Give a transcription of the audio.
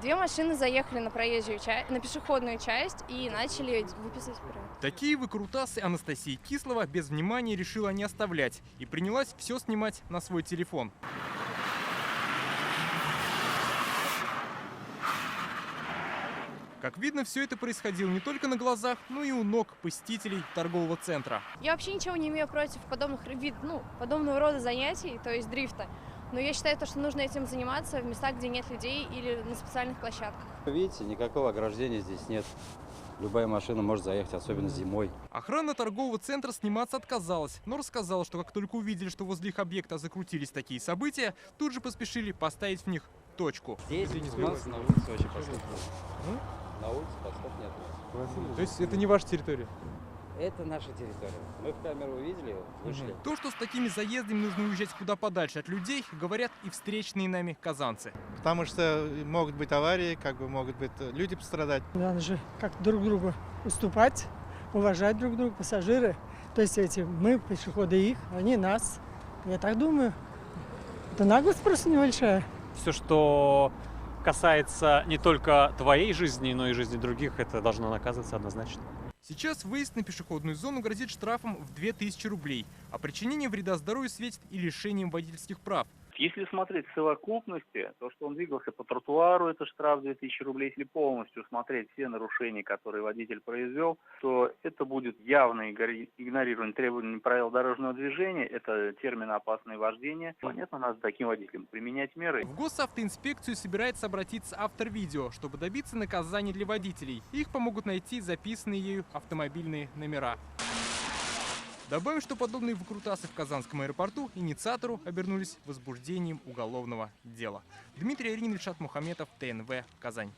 Две машины заехали на проезжую часть, на пешеходную часть и начали выписывать вперед. Такие выкрутасы Анастасия Кислова без внимания решила не оставлять и принялась все снимать на свой телефон. Как видно, все это происходило не только на глазах, но и у ног посетителей торгового центра. Я вообще ничего не имею против подобного рода занятий, то есть дрифта. Но я считаю, что нужно этим заниматься в местах, где нет людей или на специальных площадках. Видите, никакого ограждения здесь нет. Любая машина может заехать, особенно зимой. Охрана торгового центра сниматься отказалась, но рассказала, что как только увидели, что возле их объекта закрутились такие события, тут же поспешили поставить в них точку. Здесь у нас на улице очень подход нет. На улице подход нет. То есть это не ваша территория? Это наша территория. Мы в камеру увидели, вышли. То, что с такими заездами нужно уезжать куда подальше от людей, говорят и встречные нами казанцы. Потому что могут быть аварии, могут быть люди пострадать. Надо же как друг другу уступать, уважать друг друга, пассажиры. То есть мы, пешеходы, их, они нас. Я так думаю. Это наглость просто небольшая. Все, что касается не только твоей жизни, но и жизни других, это должно наказываться однозначно. Сейчас выезд на пешеходную зону грозит штрафом в 2000 рублей, а причинение вреда здоровью светит и лишением водительских прав. Если смотреть в совокупности, то, что он двигался по тротуару, это штраф 2000 рублей. Если полностью смотреть все нарушения, которые водитель произвел, то это будет явное игнорирование требований правил дорожного движения. Это термин «опасное вождение». Понятно, надо таким водителям применять меры. В госавтоинспекцию собирается обратиться автор видео, чтобы добиться наказания для водителей. Их помогут найти записанные ею автомобильные номера. Добавим, что подобные выкрутасы в Казанском аэропорту инициатору обернулись возбуждением уголовного дела. Дмитрий Аринин, Ильшат Мухаметов, ТНВ, Казань.